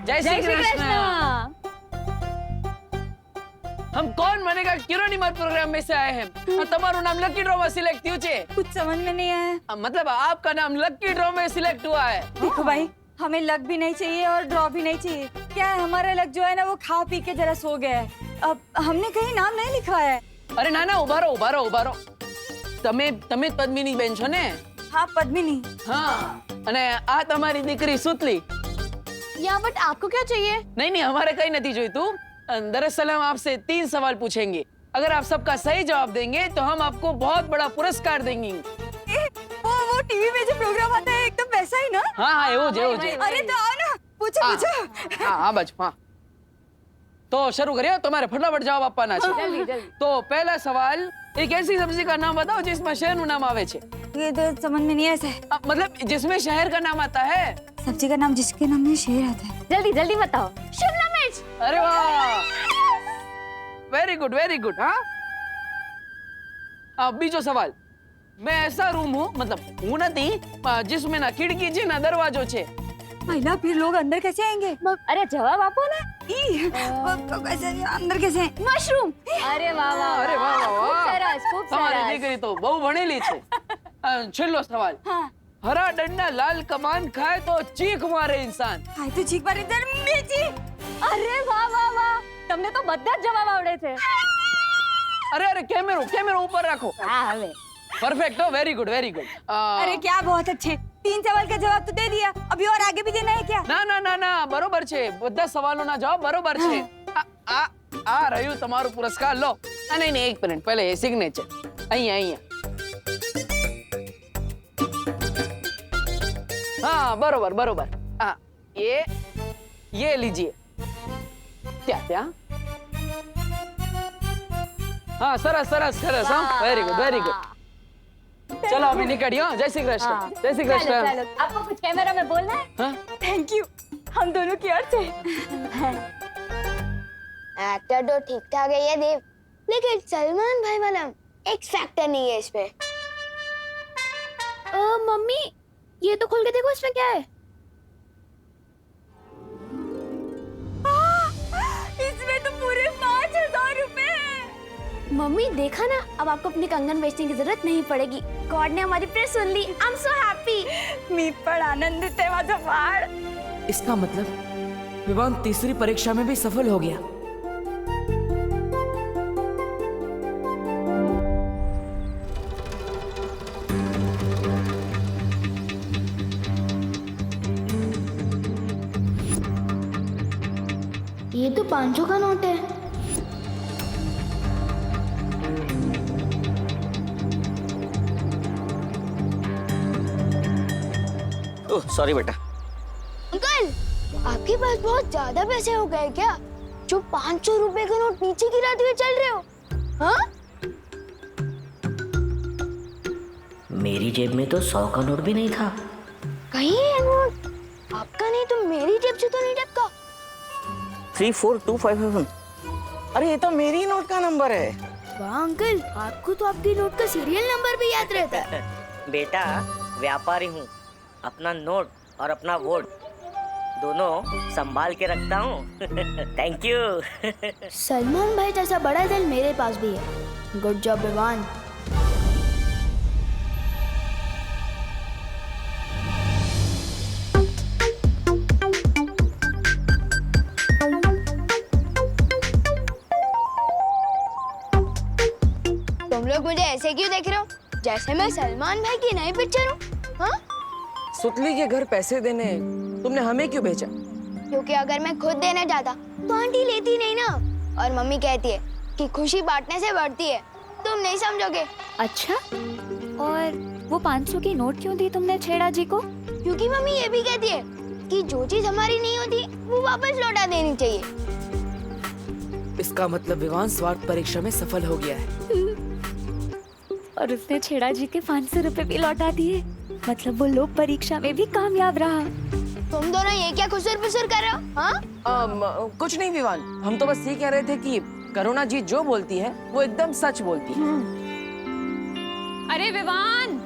जय श्री कृष्ण। हम कौन बनेगा किरोनी मत प्रोग्राम में से आए हैं। तुम्हारा नाम लकी ड्रॉ में सिलेक्ट हुआ है। कुछ समझ में नहीं आया। मतलब आपका नाम लकी ड्रॉ में सिलेक्ट हुआ है। देखो भाई, हमें लक भी नहीं चाहिए और ड्रॉ भी नहीं चाहिए। क्या है, हमारा लक जो है ना वो खा पी के जरा सो गया है। अब हमने कहीं नाम नहीं लिखवाया है। अरे ना उभारो। તમે પદ્મિની બેન છો ને? हाँ पद्मिनी। हाँ, અને આ તમારી દીકરી સુતલી। या बट आपको क्या चाहिए? नहीं हमारे कहीं नहीं जोईतु। दरअसल हम आपसे 3 सवाल पूछेंगे। अगर आप सबका सही जवाब देंगे तो हम आपको बहुत बड़ा पुरस्कार देंगे। वो टीवी में जो प्रोग्राम आता है एकदम वैसा ही ना? हाँ એવું જ। अरे तो आओ ना, पूछो। हाँ बाजू हाँ। तो शुरू करिए, तुम्हारे फटाफट जवाब આપવાના છે। जल्दी। तो पहला सवाल, एक ऐसी सब्जी का नाम बताओ जिसमें शहर નું नाम आवे छे। ये तो समझ में नहीं ऐसा है। मतलब जिसमें शहर का नाम आता है। सब्जी का नाम जिसके नाम में शेर आता है। जल्दी बताओ। शिमला मिर्च। अरे वाह, वेरी गुड। हाँ, अब बीजो सवाल, मैं ऐसा रूम हूँ, मतलब हूँ नहीं, जिसमें ना खिड़की छे ना दरवाजो छे। महिला फिर लोग अंदर कैसे आएंगे? अरे जवाब आपो ना। कैसे अंदर कैसे? मशरूम। अरे वाह। अरे वाह खूब તમારી सरस। દીકરી તો બહુ ભણેલી છે। છેલ્લો સવાલ, हाँ। हरा डंडा लाल कमान खाए तो चीख मारे इंसान। हाय तो चीख मारे इधर मिर्ची। अरे वाह। તમને તો બધા જ જવાબ આવડે છે। अरे कैमरा ऊपर रखो। हाँ હવે। परफेक्ट हो, वेरी गुड। अरे क्या बहुत अच्छे, 3 सवाल का जवाब तो दे दिया, अभी और आगे भी देना है क्या? ना बरोबर छे, બધા સવાલોના જવાબ બરોબર છે। આ રહ્યું તમારું પુરસ્કાર, લો। નહીં એક મિનિટ, પહેલે એ સિગ્નેચર અહીંયા। हाँ बरोबर। हाँ ये लीजिए। क्या? हाँ सरस। हाँ वेरी गुड। चलो अभी निकलियो। जय श्री कृष्ण। जय श्री कृष्ण। चलो, आपको कुछ कैमरा में बोलना है? हाँ? थैंक यू, हम दोनों की ओर से। एक्टर तो ठीक ठाक है ये देव, लेकिन सलमान भाई वाला एक्स फैक्टर नहीं है इसमें। मम्मी, ये तो खोल के देखो, इसमें क्या है? इसमें तो पूरे 5000 रुपए हैं। मम्मी देखा ना, अब आपको अपनी कंगन बेचने की जरूरत नहीं पड़ेगी। गॉड ने हमारी प्रेयर सुन ली। I am so happy. मी पण आनंदित आहे माझा बाळ। इसका मतलब विवान तीसरी परीक्षा में भी सफल हो गया। ये तो 500 का नोट है। ओह सॉरी बेटा। अंकल, आपके पास बहुत ज्यादा पैसे हो गए क्या, जो 500 रुपए का नोट नीचे गिराते हुए चल रहे हो? हाँ? मेरी जेब में तो 100 का नोट भी नहीं था। कहीं है नोट आपका नहीं तो मेरी जेब से तो नहीं टपका। 3425। अरे ये तो मेरी नोट का नंबर है। वाह अंकल, आपको तो आपकी नोट का सीरियल नंबर भी याद रहता है। बेटा व्यापारी हूँ, अपना नोट और अपना वोट दोनों संभाल के रखता हूँ। Thank you. सलमान भाई जैसा बड़ा दिल मेरे पास भी है। Good job Vivaan. तुम लोग मुझे ऐसे क्यों देख रहे हो, जैसे मैं सलमान भाई की नई पिक्चर हूँ? हाँ? सुतली के घर पैसे देने तुमने हमें क्यों भेजा? क्योंकि अगर मैं खुद देने जाता तो आंटी लेती नहीं ना, और मम्मी कहती है कि खुशी बांटने से बढ़ती है। तुम नहीं समझोगे। अच्छा, और वो 500 की नोट क्यों दी तुमने छेड़ा जी को? क्योंकि मम्मी ये भी कहती है कि जो चीज हमारी नहीं होती वो वापस लौटा देनी चाहिए। इसका मतलब विवान स्वार्थ परीक्षा में सफल हो गया है। और उसने छेड़ा जी के 500 रुपए भी लौटा दिए, मतलब वो लोक परीक्षा में भी कामयाब रहा। तुम दोनों ये क्या खुसर पुसर कर रहे हो? हाँ? कुछ नहीं विवान, हम तो बस ये कह रहे थे कि करुणा जी जो बोलती है वो एकदम सच बोलती है। अरे विवान,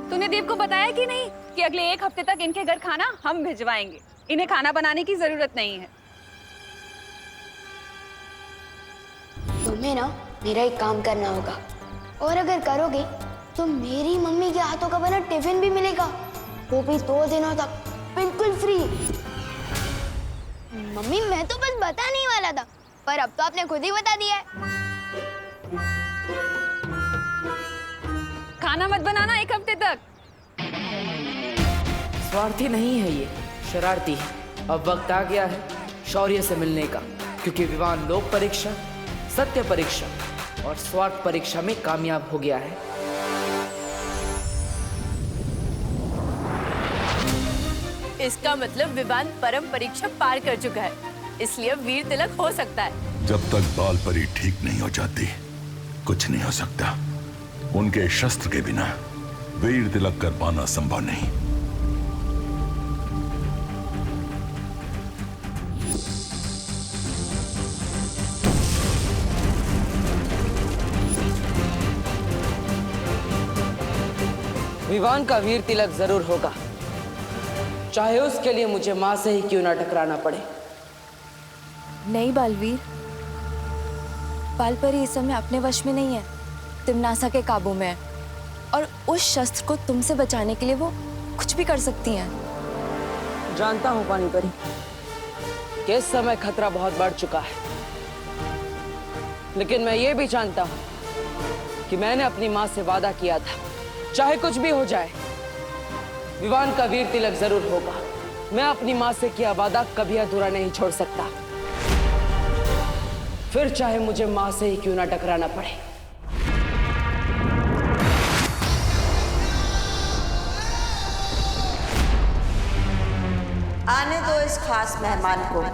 तूने देव को बताया कि नहीं कि अगले 1 हफ्ते तक इनके घर खाना हम भिजवाएंगे? इन्हें खाना बनाने की जरूरत नहीं है। तुम्हें ना मेरा एक काम करना होगा, और अगर करोगे तो मेरी मम्मी के हाथों का बना टिफिन भी मिलेगा, वो भी 2 दिनों तक बिल्कुल फ्री। मम्मी मैं तो बस बताने ही वाला था, पर अब तो आपने खुद ही बता दिया है। खाना मत बनाना 1 हफ्ते तक। स्वार्थी नहीं है ये, शरारती है। अब वक्त आ गया है शौर्य से मिलने का, क्योंकि विवान लोक परीक्षा, सत्य परीक्षा और स्वार्थ परीक्षा में कामयाब हो गया है। इसका मतलब विवान परम परीक्षा पार कर चुका है, इसलिए वीर तिलक हो सकता है। जब तक बाल परी ठीक नहीं हो जाती कुछ नहीं हो सकता। उनके शस्त्र के बिना वीर तिलक कर पाना संभव नहीं। विवान का वीर तिलक जरूर होगा, चाहे उसके लिए मुझे माँ से ही क्यों ना टकराना पड़े। नहीं बालवीर, बालपरी इस समय अपने वश में नहीं है, तिमनासा के काबू में है, और उस शस्त्र को तुमसे बचाने के लिए वो कुछ भी कर सकती हैं। जानता हूँ पानी परी कि इस समय खतरा बहुत बढ़ चुका है, लेकिन मैं ये भी जानता हूँ कि मैंने अपनी माँ से वादा किया था, चाहे कुछ भी हो जाए विवान का वीर तिलक जरूर होगा। मैं अपनी माँ से किया वादा कभी अधूरा नहीं छोड़ सकता, फिर चाहे मुझे माँ से ही क्यों ना टकराना पड़े। आने दो इस खास मेहमान को।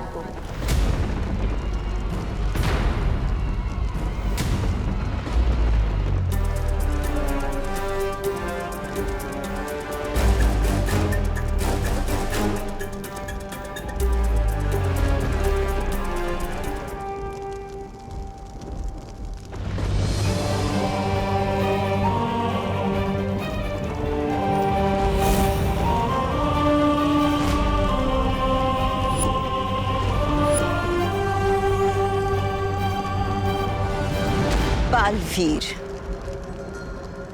बालवीर,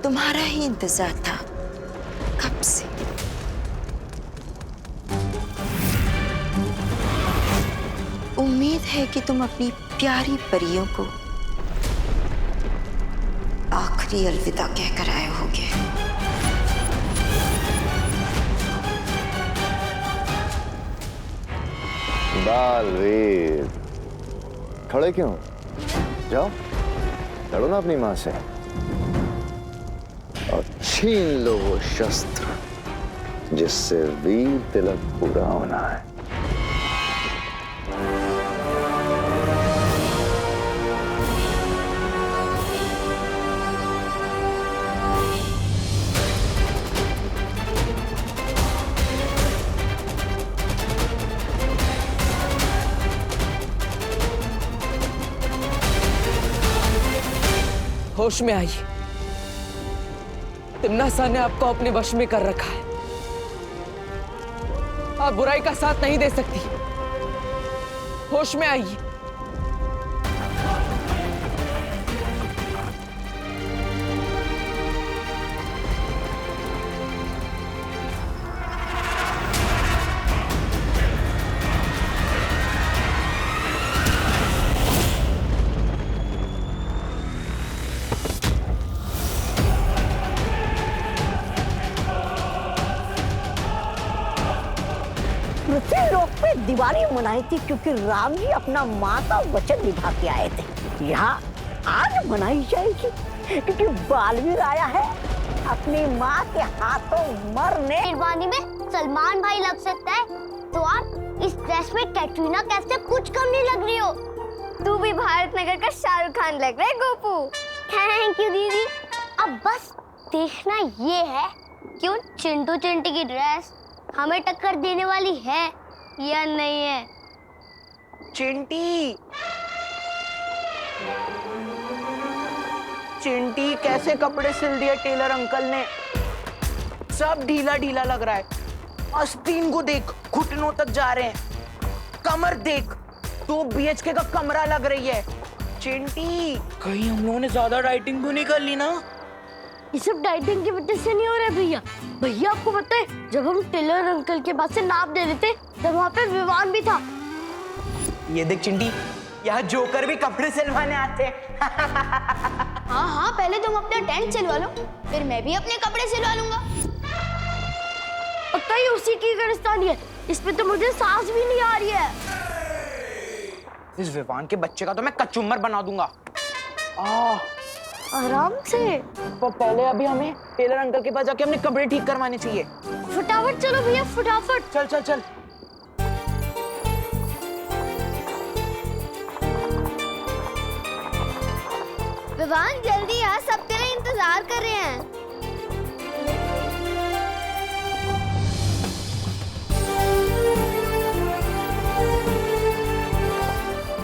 तुम्हारा ही इंतजार था कब से। उम्मीद है कि तुम अपनी प्यारी परियों को आखिरी अलविदा कहकर आए होगे। बालवीर, खड़े क्यों? जाओ लड़ो ना अपनी माँ से और छीन लो वो शस्त्र जिससे वीर तिलक पूरा होना है। होश में आइए, तिमनासा ने आपको अपने वश में कर रखा है। आप बुराई का साथ नहीं दे सकती। होश में आइए। पृथ्वी लोक पे दिवाली मनाई थी क्योंकि राम जी अपना माँ का वचन निभा के आए थे। यहाँ आज मनाई जाएगी क्योंकि बालवीर आया है अपनी माँ के हाथों मरने। शेरवानी में सलमान भाई लग सकता है, तो आप इस ड्रेस में कैटरीना कैफ से कुछ कम नहीं लग रही हो। तू भी भारत नगर का शाहरुख खान लग रहा है गोपू। थैंक यू दीदी। अब बस देखना ये है कि उन चिंटू चिंटी की ड्रेस हमें टक्कर देने वाली है या नहीं है। चिंटी, चिंटी कैसे कपड़े सिल दिए टेलर अंकल ने, सब ढीला ढीला लग रहा है। आस्तीन को देख, घुटनों तक जा रहे हैं। कमर देख, 2 BHK का कमरा लग रही है। चिंटी, कहीं हम लोगों ने ज्यादा डाइटिंग तो नहीं कर ली ना? ये सब डाइटिंग की वजह से नहीं हो रहा है भैया। भैया आपको पता है, जब हम टेलर अंकल के पास से नाप दे रहे थे तब वहाँ पे विवान भी था। ये देख चिंटी, यहाँ जोकर भी कपड़े सिलवाने आते हैं। हाँ हाँ, पहले तुम अपना टेंट सिलवा लो, फिर मैं भी अपने कपड़े सिलवा लूंगा। पक्का ही उसी की गिरफ्तारी है, इसमें तो मुझे सांस भी नहीं आ रही है। इस विवान के बच्चे का तो मैं कचुम्बर बना दूंगा। आराम से। तो पहले अभी हमें टेलर अंकल के पास जाके अपने कपड़े ठीक करवाने चाहिए। फटाफट चलो भैया, फटाफट। चल चल चल। विवान जल्दी आ, सब तेरा इंतजार कर रहे हैं।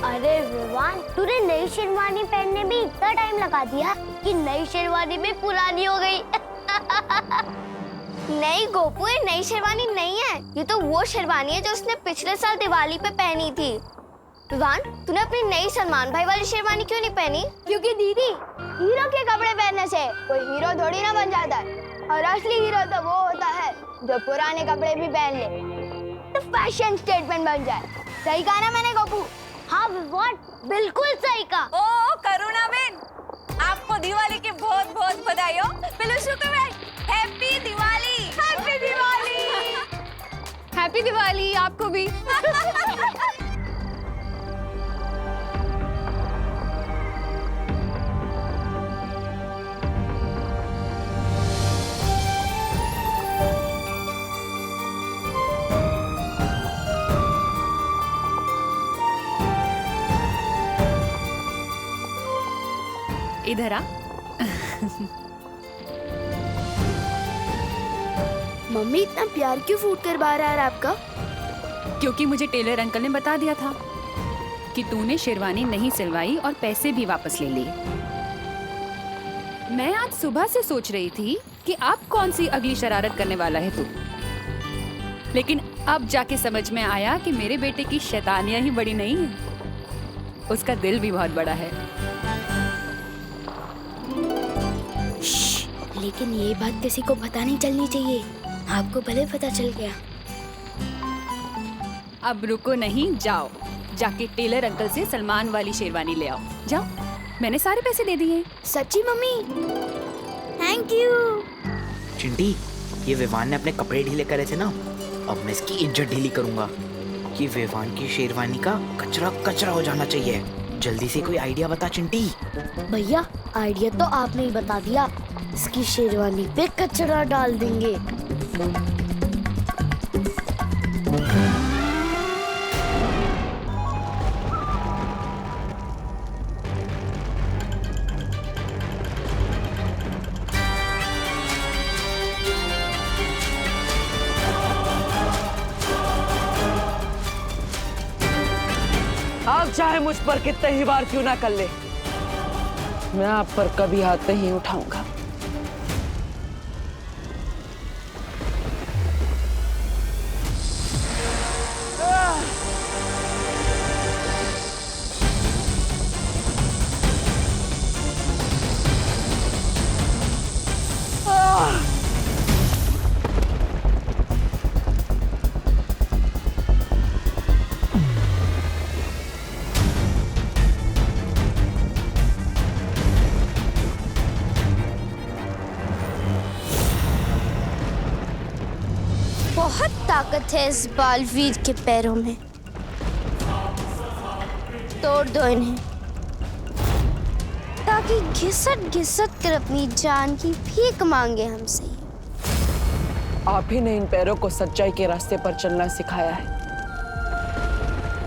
अरे विवान, तूने नई शेरवानी पहनने में इतना टाइम लगा दिया कि नई शेरवानी भी पुरानी हो गई। नहीं गोपू, ये नई शेरवानी नहीं है, ये तो वो शेरवानी है जो उसने पिछले साल दिवाली पे पहनी थी। विवान, तूने अपनी नई सलमान भाई वाली शेरवानी क्यों नहीं पहनी? क्योंकि दीदी, हीरो के कपड़े पहनने से कोई हीरो थोड़ी ना बन जाता है, और असली हीरो तो वो होता है जो पुराने कपड़े भी पहन ले, तो फैशन स्टेटमेंट बन जाए। सही कहा ना मैंने गोपू? हाँ विवान, बिल्कुल सही कहा। ओ करुणा बेन, आपको दिवाली की बहुत बहुत बधाई हो। पिलुशु को happy Diwali. Happy Diwali. Happy Diwali आपको भी। इधर आ। मम्मी, इतना प्यार क्यों फूट कर बाहर आ रहा है आपका? क्योंकि मुझे टेलर अंकल ने बता दिया था कि तूने शेरवानी नहीं सिलवाई और पैसे भी वापस ले लिए। मैं आज सुबह से सोच रही थी कि अब कौन सी अगली शरारत करने वाला है तू, लेकिन अब जाके समझ में आया कि मेरे बेटे की शैतानियां ही बड़ी नहीं है, उसका दिल भी बहुत बड़ा है। लेकिन ये बात किसी को पता नहीं चलनी चाहिए। आपको भले पता चल गया। अब रुको नहीं, जाओ जाके टेलर अंकल से सलमान वाली शेरवानी ले आओ। जाओ, मैंने सारे पैसे दे दिए। सच्ची मम्मी? Thank you. चिंटी, ये विवान ने अपने कपड़े ढीले करे थे ना, अब मैं इसकी इज्जत ढीली करूंगा। कि विवान की शेरवानी का कचरा कचरा हो जाना चाहिए। जल्दी से कोई आइडिया बता चिंटी। भैया, आइडिया तो आपने ही बता दिया। इसकी शेरवानी पे कचरा डाल देंगे। आप चाहे मुझ पर कितने ही बार क्यों ना कर ले, मैं आप पर कभी हाथ नहीं उठाऊंगा। बहुत ताकत है इस बालवीर के पैरों में। तोड़ दो इन्हें, ताकि घिसट घिसट कर अपनी जान की भीख मांगे हमसे। आप ही ने इन पैरों को सच्चाई के रास्ते पर चलना सिखाया है,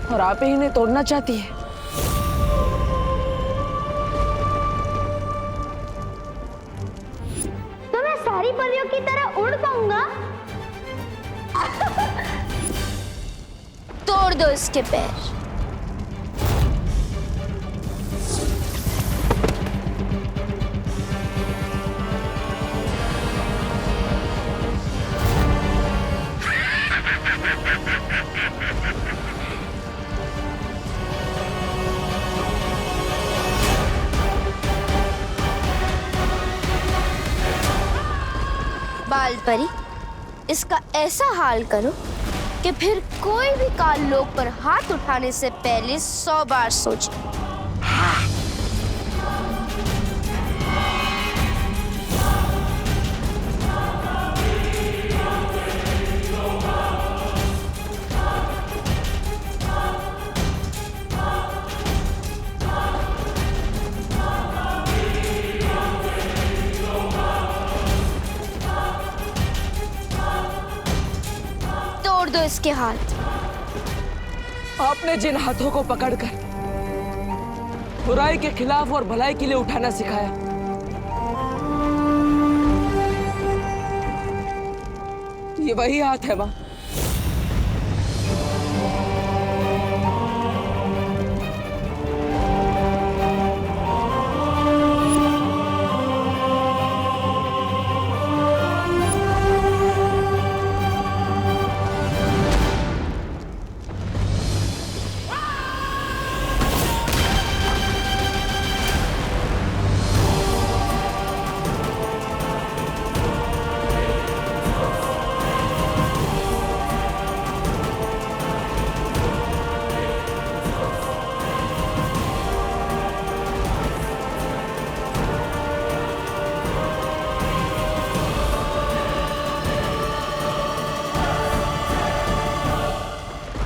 और आप ही इन्हें तोड़ना चाहती है। तो मैं सारी परियों की तरह उड़ पाऊंगा? तोड़ दो इसके पैर। परी, इसका ऐसा हाल करो कि फिर कोई भी काल लोक पर हाथ उठाने से पहले 100 बार सोचे। तोड़ दो इसके हाथ। आपने जिन हाथों को पकड़कर बुराई के खिलाफ और भलाई के लिए उठाना सिखाया, ये वही हाथ है मां।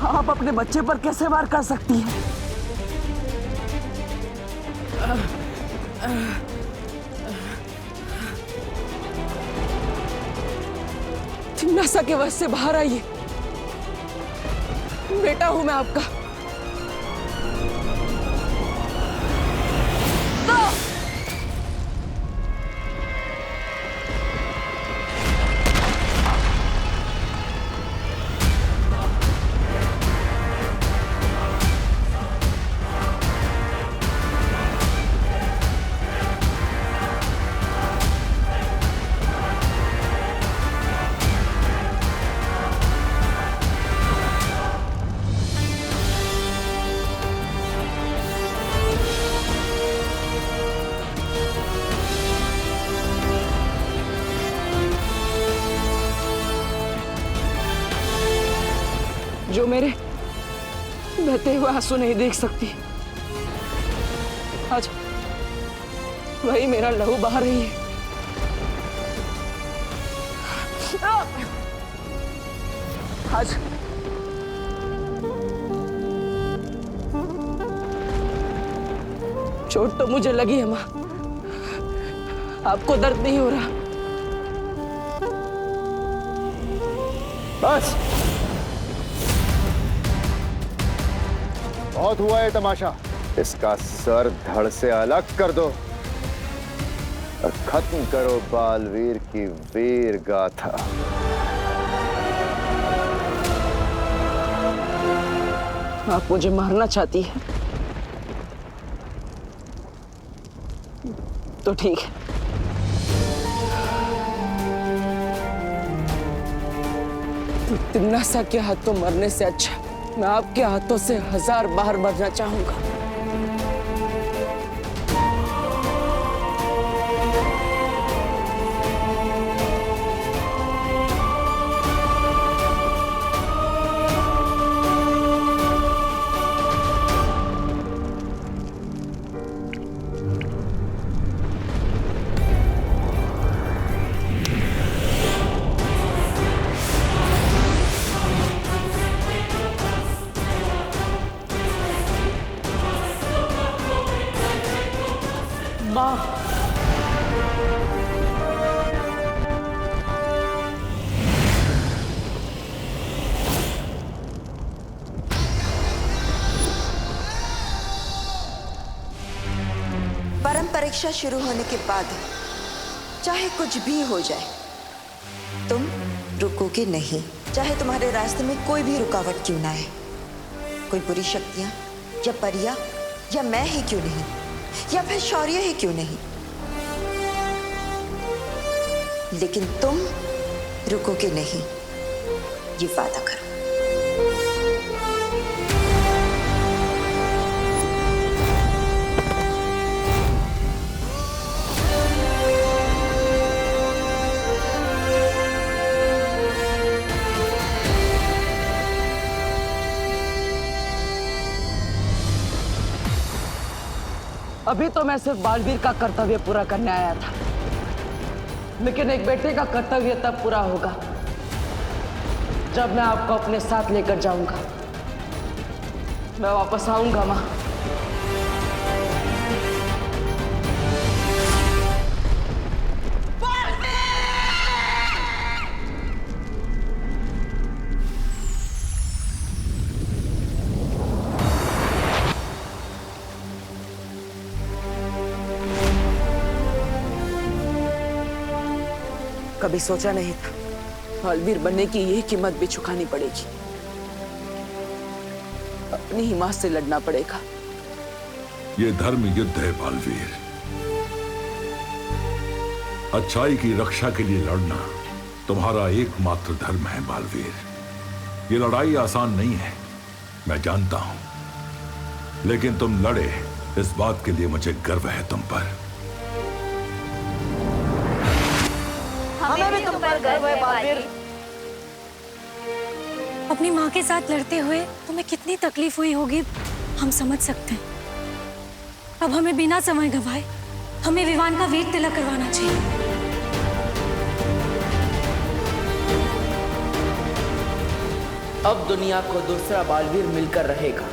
आप अपने बच्चे पर कैसे वार कर सकती हैं? तिम्नासा के वश से बाहर आइए। बेटा हूं मैं आपका। जो मेरे बहते हुए आंसू नहीं देख सकती, आज वही मेरा लहू बहा रही है। आज चोट तो मुझे लगी है मां, आपको दर्द नहीं हो रहा। बस बहुत हुआ है तमाशा। इसका सर धड़ से अलग कर दो और खत्म करो बालवीर की वीर गाथा। आप मुझे मारना चाहती है तो ठीक है। तो तिम्नासा के हाथों मरने से अच्छा मैं आपके हाथों से 1000 बार मरना चाहूंगा। मां, परम परीक्षा शुरू होने के बाद चाहे कुछ भी हो जाए, तुम रुकोगे नहीं। चाहे तुम्हारे रास्ते में कोई भी रुकावट क्यों ना आए, कोई बुरी शक्तियां या परियां या मैं ही क्यों नहीं, या फिर शौर्य ही क्यों नहीं, लेकिन तुम रुकोगे नहीं, ये वादा करो। अभी तो मैं सिर्फ बालवीर का कर्तव्य पूरा करने आया था, लेकिन एक बेटे का कर्तव्य तब पूरा होगा जब मैं आपको अपने साथ लेकर जाऊंगा। मैं वापस आऊंगा माँ। कभी सोचा नहीं था बालवीर बनने की ये कीमत भी चुकानी पड़ेगी। अपनी ही मां से लड़ना पड़ेगा। ये धर्म युद्ध है बालवीर। अच्छाई की रक्षा के लिए लड़ना तुम्हारा एकमात्र धर्म है बालवीर। ये लड़ाई आसान नहीं है, मैं जानता हूं, लेकिन तुम लड़े, इस बात के लिए मुझे गर्व है तुम पर। हमें भी तुम पर गर्व है बालवीर। अपनी माँ के साथ लड़ते हुए तुम्हें कितनी तकलीफ हुई होगी हम समझ सकते हैं। अब हमें बिना समय गंवाए हमें विवान का वीर तिलक करवाना चाहिए। अब दुनिया को दूसरा बालवीर मिलकर रहेगा।